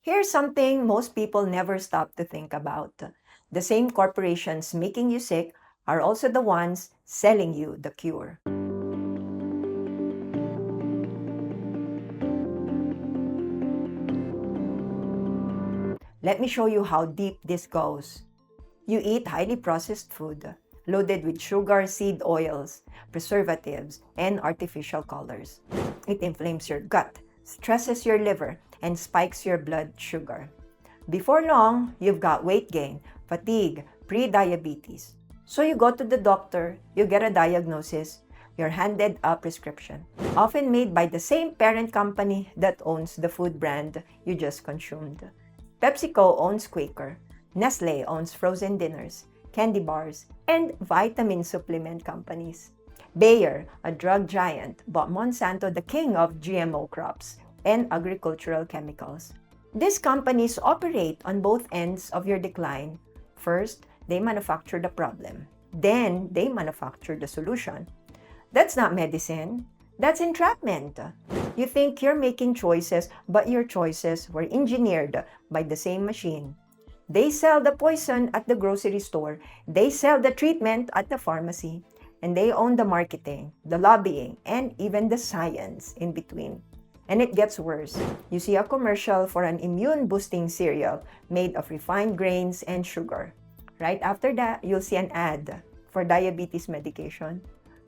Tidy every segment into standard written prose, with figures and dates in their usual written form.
Here's something most people never stop to think about. The same corporations making you sick are also the ones selling you the cure. Let me show you how deep this goes. You eat highly processed food, loaded with sugar, seed oils, preservatives, and artificial colors. It inflames your gut, stresses your liver, and spikes your blood sugar. Before long, you've got weight gain, fatigue, pre-diabetes. So you go to the doctor, you get a diagnosis, you're handed a prescription, often made by the same parent company that owns the food brand you just consumed. PepsiCo owns Quaker, Nestle owns frozen dinners, candy bars, and vitamin supplement companies. Bayer, a drug giant, bought Monsanto, the king of GMO crops and agricultural chemicals. These companies operate on both ends of your decline. First, they manufacture the problem. Then, they manufacture the solution. That's not medicine. That's entrapment. You think you're making choices, but your choices were engineered by the same machine. They sell the poison at the grocery store. They sell the treatment at the pharmacy. And they own the marketing, the lobbying, and even the science in between. And it gets worse. You see a commercial for an immune-boosting cereal made of refined grains and sugar. Right after that, you'll see an ad for diabetes medication,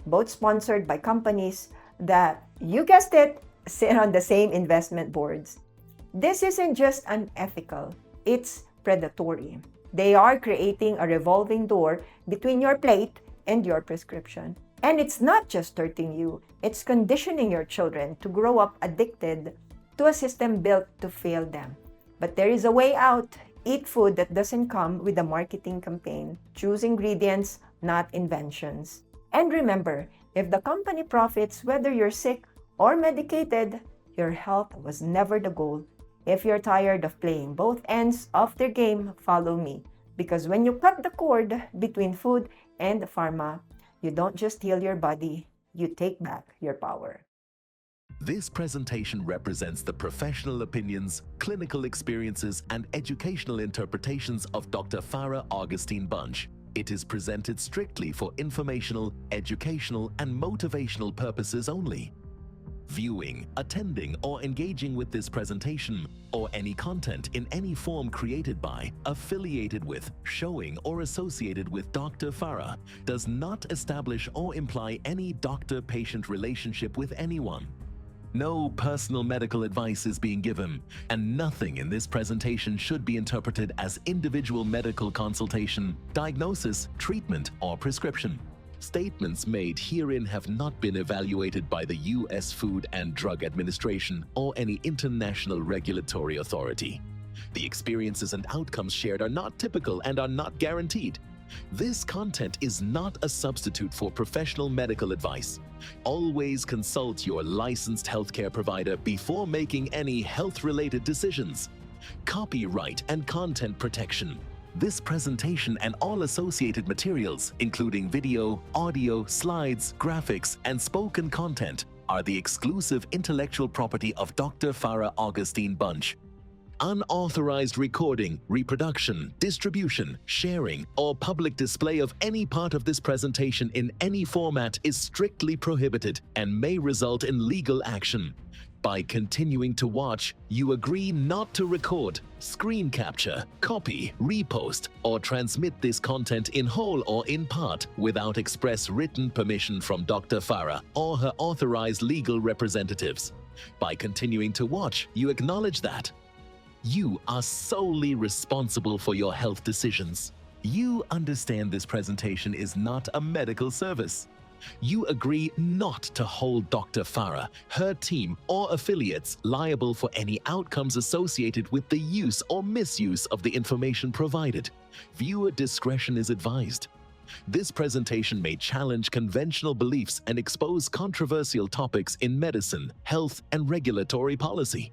both sponsored by companies that, you guessed it, sit on the same investment boards. This isn't just unethical, it's predatory. They are creating a revolving door between your plate and your prescription. And it's not just hurting you, it's conditioning your children to grow up addicted to a system built to fail them. But there is a way out. Eat food that doesn't come with a marketing campaign. Choose ingredients, not inventions. And remember, if the company profits whether you're sick or medicated, your health was never the goal. If you're tired of playing both ends of their game, follow me. Because when you cut the cord between food and pharma, you don't just heal your body, you take back your power. This presentation represents the professional opinions, clinical experiences, and educational interpretations of Dr. Farah Agustin-Bunch. It is presented strictly for informational, educational, and motivational purposes only. Viewing, attending, or engaging with this presentation, or any content in any form created by, affiliated with, showing, or associated with Dr. Farah does not establish or imply any doctor-patient relationship with anyone. No personal medical advice is being given, and nothing in this presentation should be interpreted as individual medical consultation, diagnosis, treatment, or prescription. Statements made herein have not been evaluated by the U.S. Food and Drug Administration or any international regulatory authority. The experiences and outcomes shared are not typical and are not guaranteed. This content is not a substitute for professional medical advice. Always consult your licensed healthcare provider before making any health-related decisions. Copyright and content protection. This presentation and all associated materials, including video, audio, slides, graphics, and spoken content, are the exclusive intellectual property of Dr. Farah Agustin-Bunch. Unauthorized recording, reproduction, distribution, sharing, or public display of any part of this presentation in any format is strictly prohibited and may result in legal action. By continuing to watch, you agree not to record, screen capture, copy, repost, or transmit this content in whole or in part without express written permission from Dr. Farah or her authorized legal representatives. By continuing to watch, you acknowledge that you are solely responsible for your health decisions. You understand this presentation is not a medical service. You agree not to hold Dr. Farah, her team, or affiliates liable for any outcomes associated with the use or misuse of the information provided. Viewer discretion is advised. This presentation may challenge conventional beliefs and expose controversial topics in medicine, health, and regulatory policy.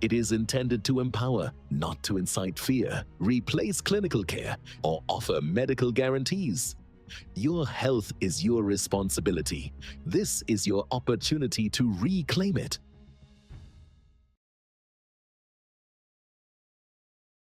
It is intended to empower, not to incite fear, replace clinical care, or offer medical guarantees. Your health is your responsibility. This is your opportunity to reclaim it.